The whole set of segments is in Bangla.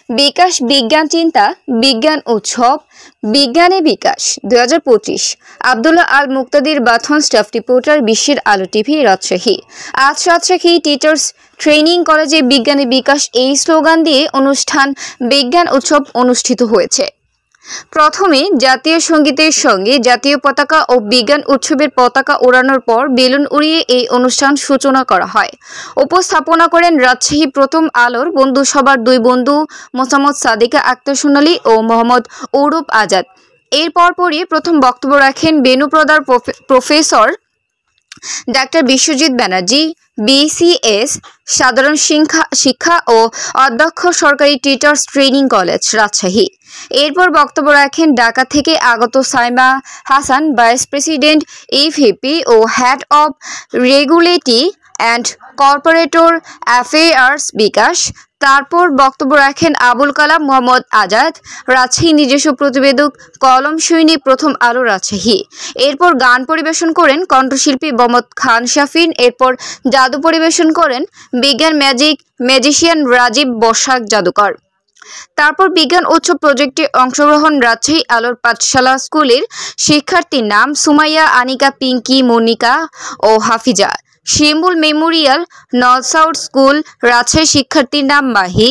বিকাশ বিজ্ঞান চিন্তা বিজ্ঞান উৎসব বিজ্ঞানে বিকাশ 2025 আব্দুল্লাহ আল মুক্তাদির বাথন স্টাফ রিপোর্টার বিশ্বের আলো টিভি রাজশাহী। আজ রাজশাহী টিচার্স ট্রেনিং কলেজে বিজ্ঞানে বিকাশ এই স্লোগান দিয়ে অনুষ্ঠান বিজ্ঞান উৎসব অনুষ্ঠিত হয়েছে। প্রথমে জাতীয় সঙ্গীতের সঙ্গে জাতীয় পতাকা ও বিজ্ঞান উৎসবের পতাকা ওড়ানোর পর বেলুন উড়িয়ে এই অনুষ্ঠান সূচনা করা হয়। উপস্থাপনা করেন রাজশাহী প্রথম আলোর বন্ধু সভার দুই বন্ধু মোসাম্মদ সাদিকা আক্তার সোনালী ও মোহাম্মদ অরূপ আজাদ। এর পরপরই প্রথম বক্তব্য রাখেন বেনুপ্রদার professor doctor Biswajit Banerjee, BCS সাধারণ শিক্ষা ও অধ্যক্ষ সরকারি টিচার্স ট্রেনিং কলেজ রাজশাহী। এরপর বক্তব্য রাখেন ঢাকা থেকে আগত Saima Hasan, vice president EVP ও head of regulatory and corporate affairs bKash. তারপর বক্তব্য রাখেন আবুল কালাম মোহাম্মদ আজাদ, রাজশাহী নিজস্ব প্রতিবেদক, কলম সৈনিক, প্রথম আলো রাজশাহী। এরপর গান পরিবেশন করেন কণ্ঠশিল্পী মোহাম্মদ খান শাফিন। এরপর জাদু পরিবেশন করেন বিজ্ঞান ম্যাজিশিয়ান রাজীব বসাক জাদুকর। তারপর বিজ্ঞান উৎসব প্রজেক্টে অংশগ্রহণ রাজশাহী আলোর পাঠশালা স্কুলের শিক্ষার্থীর নাম সুমাইয়া, আনিকা, পিঙ্কি, মনিকা ও হাফিজা। শিমুল মেমোরিয়াল নলসাউথ স্কুল রাজশাহী শিক্ষার্থীর নাম মাহি,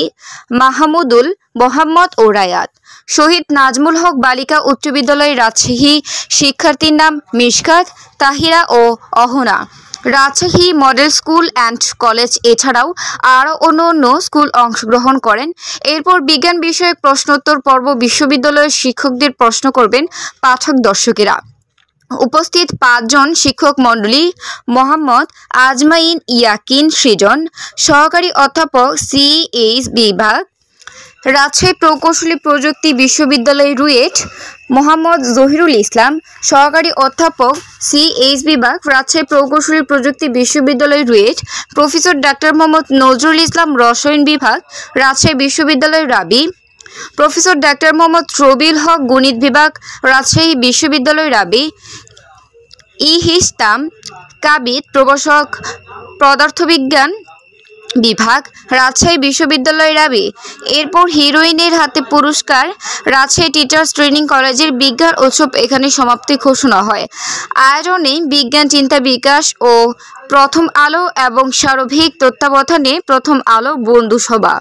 মাহমুদুল, মোহাম্মদ ও রায়াত। শহীদ নাজমুল হক বালিকা উচ্চ বিদ্যালয় রাজশাহী শিক্ষার্থীর নাম মিশকাত, তাহিরা ও Ahona. Rajshahi model school and college এছাড়াও আরও অন্য স্কুল অংশগ্রহণ করেন। এরপর বিজ্ঞান বিষয়ক প্রশ্নোত্তর পর্ব বিশ্ববিদ্যালয়ের শিক্ষকদের প্রশ্ন করবেন পাঠক দর্শকেরা। উপস্থিত 5 জন শিক্ষক মণ্ডলী মোহাম্মদ আজমাইন ইয়াকিন সৃজন, সহকারী অধ্যাপক সিএইচ বিভাগ রাজশাহী প্রকৌশলী প্রযুক্তি বিশ্ববিদ্যালয় রুয়েট, মোহাম্মদ জহিরুল ইসলাম, সহকারী অধ্যাপক সিএইচ বিভাগ রাজশাহী প্রকৌশলী প্রযুক্তি বিশ্ববিদ্যালয় রুয়েট, প্রফেসর ডাক্তার মোহাম্মদ নজরুল ইসলাম, রসায়ন বিভাগ রাজশাহী বিশ্ববিদ্যালয় রাবি, প্রফেসর ডাক্তার মোহাম্মদ রবিউল হক, গণিত বিভাগ রাজশাহী বিশ্ববিদ্যালয় রাবি, ইহিস্তাম কাবিদ, প্রভাষক পদার্থবিজ্ঞান বিভাগ রাজশাহী বিশ্ববিদ্যালয় রাবি। এরপর হিরোইনের হাতে পুরস্কার রাজশাহী টিচার্স ট্রেনিং কলেজের বিজ্ঞান উৎসব এখানে সমাপ্তি ঘোষণা হয়। আয়োজনে বিজ্ঞান চিন্তা বিকাশ ও প্রথম আলো এবং সার্বিক তত্ত্বাবধানে প্রথম আলো বন্ধু সভা।